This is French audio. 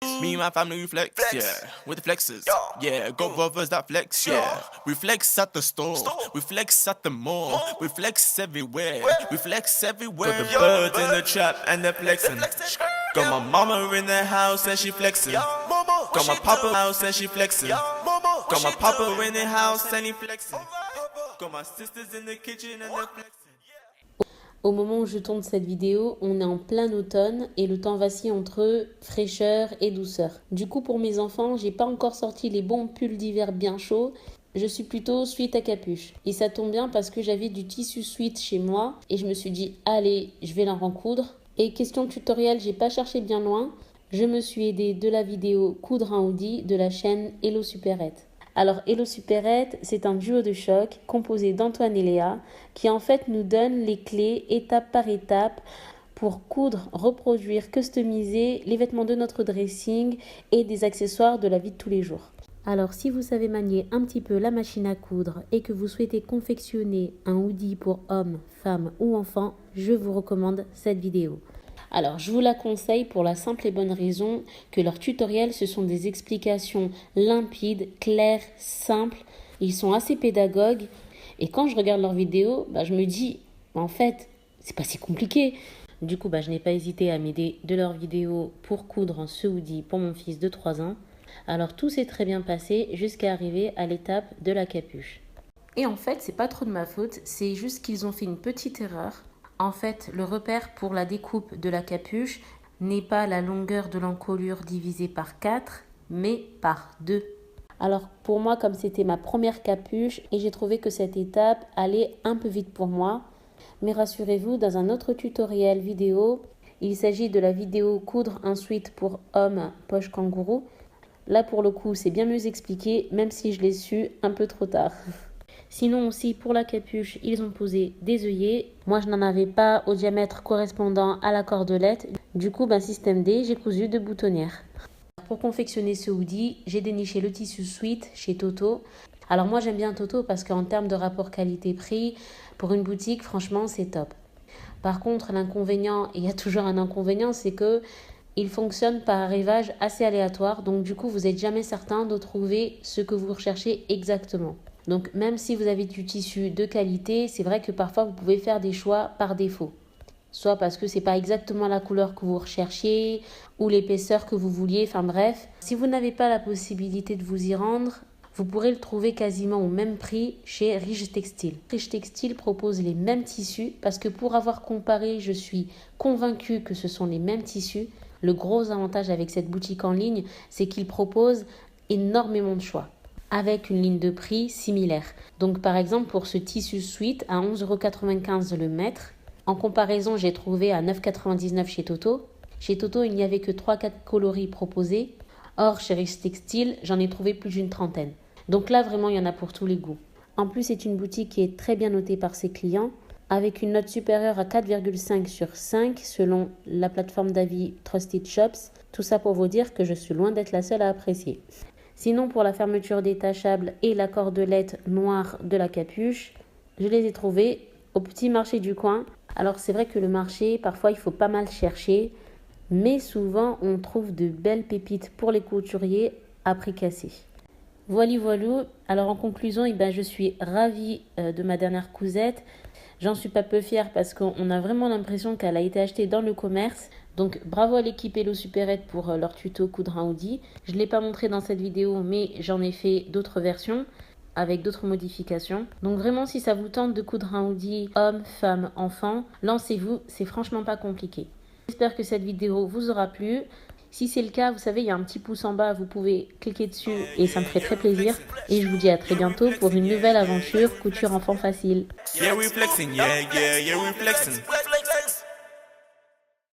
Me and my family we flex, yeah, with the flexes, yeah, got brothers that flex, yeah. We flex at the store, we flex at the mall, we flex everywhere, we flex everywhere. Got the birds in the trap and they're flexing. Got my mama in the house and she flexing. Got my papa house and she flexing. Got my papa in the house and he flexing. Got my sisters in the kitchen and they're flexing. Au moment où je tourne cette vidéo, on est en plein automne et le temps vacille entre fraîcheur et douceur. Du coup, pour mes enfants, j'ai pas encore sorti les bons pulls d'hiver bien chauds. Je suis plutôt sweat à capuche. Et ça tombe bien parce que j'avais du tissu sweat chez moi et je me suis dit, allez, je vais l'en recoudre. Et question tutoriel, j'ai pas cherché bien loin. Je me suis aidée de la vidéo Coudre un hoodie de la chaîne Hello Supérette. Alors Hello Supérette, c'est un duo de choc composé d'Antoine et Léa qui en fait nous donne les clés étape par étape pour coudre, reproduire, customiser les vêtements de notre dressing et des accessoires de la vie de tous les jours. Alors si vous savez manier un petit peu la machine à coudre et que vous souhaitez confectionner un hoodie pour hommes, femmes ou enfants, je vous recommande cette vidéo. Alors, je vous la conseille pour la simple et bonne raison que leurs tutoriels, ce sont des explications limpides, claires, simples. Ils sont assez pédagogues. Et quand je regarde leurs vidéos, je me dis, en fait, c'est pas si compliqué. Du coup, je n'ai pas hésité à m'aider de leurs vidéos pour coudre ce hoodie pour mon fils de 3 ans. Alors, tout s'est très bien passé jusqu'à arriver à l'étape de la capuche. Et en fait, c'est pas trop de ma faute, c'est juste qu'ils ont fait une petite erreur. En fait, le repère pour la découpe de la capuche n'est pas la longueur de l'encolure divisée par 4, mais par 2. Alors pour moi, comme c'était ma première capuche, et j'ai trouvé que cette étape allait un peu vite pour moi. Mais rassurez-vous, dans un autre tutoriel vidéo, il s'agit de la vidéo coudre un sweat pour homme poche kangourou. Là pour le coup, c'est bien mieux expliqué, même si je l'ai su un peu trop tard. Sinon aussi pour la capuche, ils ont posé des œillets. Moi je n'en avais pas au diamètre correspondant à la cordelette. Du coup, système D, j'ai cousu 2 boutonnières. Pour confectionner ce hoodie, j'ai déniché le tissu sweat chez Toto. Alors moi j'aime bien Toto parce qu'en termes de rapport qualité-prix, pour une boutique, franchement c'est top. Par contre, l'inconvénient, et il y a toujours un inconvénient, c'est que il fonctionne par arrivage assez aléatoire. Donc du coup, vous n'êtes jamais certain de trouver ce que vous recherchez exactement. Donc même si vous avez du tissu de qualité, c'est vrai que parfois vous pouvez faire des choix par défaut. Soit parce que ce n'est pas exactement la couleur que vous recherchiez ou l'épaisseur que vous vouliez, enfin bref. Si vous n'avez pas la possibilité de vous y rendre, vous pourrez le trouver quasiment au même prix chez Riche Textile. Riche Textile propose les mêmes tissus parce que pour avoir comparé, je suis convaincue que ce sont les mêmes tissus. Le gros avantage avec cette boutique en ligne, c'est qu'ils proposent énormément de choix, avec une ligne de prix similaire. Donc par exemple pour ce tissu sweat à 11,95 € le mètre, en comparaison j'ai trouvé à 9,99 € chez Toto. Chez Toto il n'y avait que 3-4 coloris proposés, or chez Riche Textile j'en ai trouvé plus d'une trentaine. Donc là vraiment il y en a pour tous les goûts. En plus c'est une boutique qui est très bien notée par ses clients, avec une note supérieure à 4,5 sur 5 selon la plateforme d'avis Trusted Shops. Tout ça pour vous dire que je suis loin d'être la seule à apprécier. Sinon, pour la fermeture détachable et la cordelette noire de la capuche, je les ai trouvés au petit marché du coin. Alors c'est vrai que le marché, parfois il faut pas mal chercher, mais souvent on trouve de belles pépites pour les couturiers à prix cassé. Voilou. Alors en conclusion, je suis ravie de ma dernière cousette. J'en suis pas peu fière parce qu'on a vraiment l'impression qu'elle a été achetée dans le commerce. Donc bravo à l'équipe Hello Supérette pour leur tuto coudre un hoodie. Je ne l'ai pas montré dans cette vidéo, mais j'en ai fait d'autres versions avec d'autres modifications. Donc vraiment, si ça vous tente de coudre un hoodie homme, femme, enfant, lancez-vous, c'est franchement pas compliqué. J'espère que cette vidéo vous aura plu. Si c'est le cas, vous savez, il y a un petit pouce en bas, vous pouvez cliquer dessus et ça me ferait très plaisir. Et je vous dis à très bientôt pour une nouvelle aventure couture enfant facile. Yeah, we flexing, yeah, we flexing.